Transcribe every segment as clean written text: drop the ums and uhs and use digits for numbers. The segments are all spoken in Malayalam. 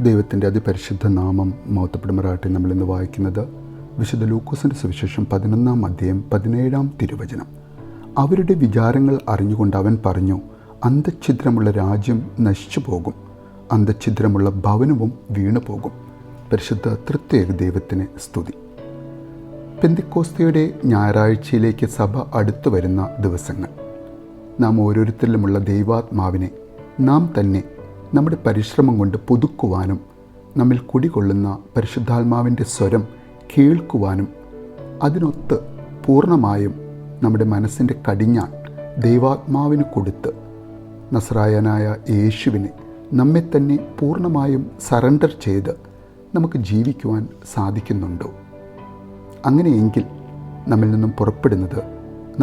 ദൈവത്തിൻ്റെ അതിപരിശുദ്ധ നാമം മഹത്വപ്പെടുമാറാകട്ടെ. നമ്മളിന്ന് വായിക്കുന്നത് വിശുദ്ധ ലൂക്കോസിൻ്റെ സുവിശേഷം 11-ാം അധ്യായം 17-ാം തിരുവചനം. അവരുടെ വിചാരങ്ങൾ അറിഞ്ഞുകൊണ്ട് അവൻ പറഞ്ഞു, അന്തഛിദ്രമുള്ള രാജ്യം നശിച്ചു പോകും, അന്തഛിദ്രമുള്ള ഭവനവും വീണു പോകും. പരിശുദ്ധ തൃത്യേക ദൈവത്തിന് സ്തുതി. പെന്തിക്കോസ്തയുടെ ഞായറാഴ്ചയിലേക്ക് സഭ അടുത്തു വരുന്ന ദിവസങ്ങൾ. നാം ഓരോരുത്തരിലുമുള്ള ദൈവാത്മാവിനെ നാം തന്നെ നമ്മുടെ പരിശ്രമം കൊണ്ട് പുതുക്കുവാനും നമ്മിൽ കുടികൊള്ളുന്ന പരിശുദ്ധാത്മാവിൻ്റെ സ്വരം കേൾക്കുവാനും അതിനൊത്ത് പൂർണ്ണമായും നമ്മുടെ മനസ്സിൻ്റെ കടിഞ്ഞാൺ ദൈവാത്മാവിന് കൊടുത്ത് നസ്രായനായ യേശുവിനെ നമ്മെ തന്നെ പൂർണ്ണമായും സറണ്ടർ ചെയ്ത് നമുക്ക് ജീവിക്കുവാൻ സാധിക്കുന്നുണ്ടോ? അങ്ങനെയെങ്കിൽ നമ്മിൽ നിന്നും പുറപ്പെടുന്നത്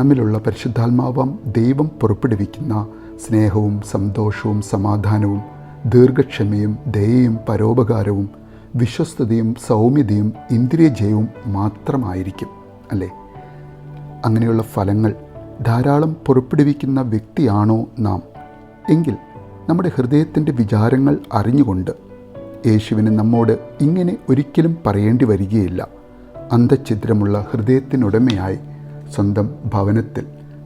നമ്മിലുള്ള പരിശുദ്ധാത്മാവാം ദൈവം പുറപ്പെടുവിക്കുന്ന സ്നേഹവും സന്തോഷവും സമാധാനവും ദീർഘക്ഷമയും ദയയും പരോപകാരവും വിശ്വസ്തതയും സൗമ്യതയും ഇന്ദ്രിയജയവും മാത്രമായിരിക്കും അല്ലേ? അങ്ങനെയുള്ള ഫലങ്ങൾ ധാരാളം പുറപ്പെടുവിക്കുന്ന വ്യക്തിയാണോ നാം? എങ്കിൽ നമ്മുടെ ഹൃദയത്തിൻ്റെ വിചാരങ്ങൾ അറിഞ്ഞുകൊണ്ട് യേശുവിന് നമ്മോട് ഇങ്ങനെ ഒരിക്കലും പറയേണ്ടി വരികയില്ല. അന്തഛിദ്രമുള്ള ഹൃദയത്തിനുടമയായി സ്വന്തം ഭവനത്തിൽ,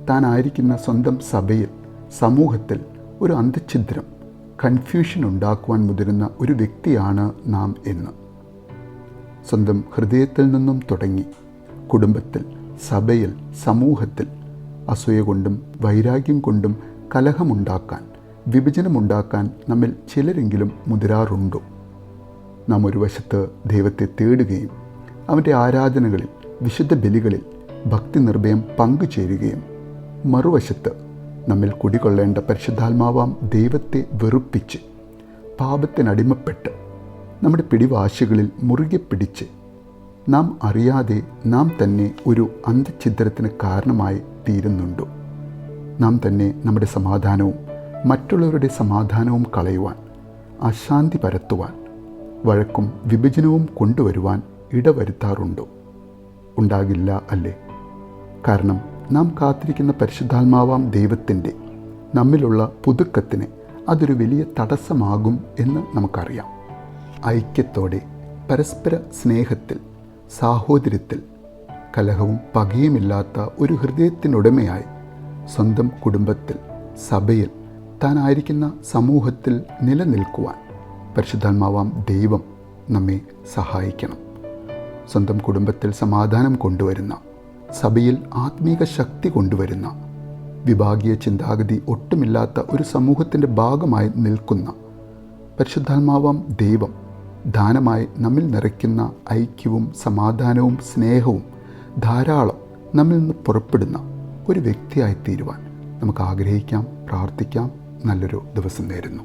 താനായിരിക്കുന്ന സ്വന്തം സഭയിൽ, സമൂഹത്തിൽ ഒരു അന്തഛിദ്രം, കൺഫ്യൂഷൻ ഉണ്ടാക്കുവാൻ മുതിരുന്ന ഒരു വ്യക്തിയാണ് നാം എന്ന്. സ്വന്തം ഹൃദയത്തിൽ നിന്നും തുടങ്ങി കുടുംബത്തിൽ, സഭയിൽ, സമൂഹത്തിൽ അസൂയ കൊണ്ടും വൈരാഗ്യം കൊണ്ടും കലഹമുണ്ടാക്കാൻ, വിഭജനമുണ്ടാക്കാൻ നമ്മിൽ ചിലരെങ്കിലും മുതിരാറുണ്ടോ? നാം ഒരു വശത്ത് ദൈവത്തെ തേടുകയും അവൻ്റെ ആരാധനകളിൽ, വിശുദ്ധ ബലികളിൽ ഭക്തി നിർഭയം പങ്കുചേരുകയും മറുവശത്ത് നമ്മിൽ കുടികൊള്ളേണ്ട പരിശുദ്ധാത്മാവാം ദൈവത്തെ വെറുപ്പിച്ച് പാപത്തിനടിമപ്പെട്ട് നമ്മുടെ പിടിവാശികളിൽ മുറുകെ പിടിച്ച് നാം അറിയാതെ നാം തന്നെ ഒരു അന്തഛിദ്രത്തിന് കാരണമായി തീരുന്നുണ്ടോ? നാം തന്നെ നമ്മുടെ സമാധാനവും മറ്റുള്ളവരുടെ സമാധാനവും കളയുവാൻ, അശാന്തി പരത്തുവാൻ, വഴക്കും വിഭജനവും കൊണ്ടുവരുവാൻ ഇടവരുത്താറുണ്ടോ? ഉണ്ടാകില്ല അല്ലേ? കാരണം നാം കാത്തിരിക്കുന്ന പരിശുദ്ധാത്മാവാം ദൈവത്തിൻ്റെ നമ്മിലുള്ള പുതുക്കത്തിന് അതൊരു വലിയ തടസ്സമാകും എന്ന് നമുക്കറിയാം. ഐക്യത്തോടെ, പരസ്പര സ്നേഹത്തിൽ, സാഹോദര്യത്തിൽ, കലഹവും പകയുമില്ലാത്ത ഒരു ഹൃദയത്തിനുടമയായി സ്വന്തം കുടുംബത്തിൽ, സഭയിൽ, താനായിരിക്കുന്ന സമൂഹത്തിൽ നിലനിൽക്കുവാൻ പരിശുദ്ധാത്മാവാം ദൈവം നമ്മെ സഹായിക്കണം. സ്വന്തം കുടുംബത്തിൽ സമാധാനം കൊണ്ടുവരുന്ന, സഭയിൽ ആത്മീക ശക്തി കൊണ്ടുവരുന്ന, വിഭാഗീയ ചിന്താഗതി ഒട്ടുമില്ലാത്ത ഒരു സമൂഹത്തിൻ്റെ ഭാഗമായി നിൽക്കുന്ന പരിശുദ്ധാത്മാവാം ദൈവം ദാനമായി നമ്മിൽ നിറയ്ക്കുന്ന ഐക്യവും സമാധാനവും സ്നേഹവും ധാരാളം നമ്മിൽ നിന്ന് പുറപ്പെടുന്ന ഒരു വ്യക്തിയായി തീരുവാൻ നമുക്ക് ആഗ്രഹിക്കാം, പ്രാർത്ഥിക്കാം. നല്ലൊരു ദിവസം നേരുന്നു.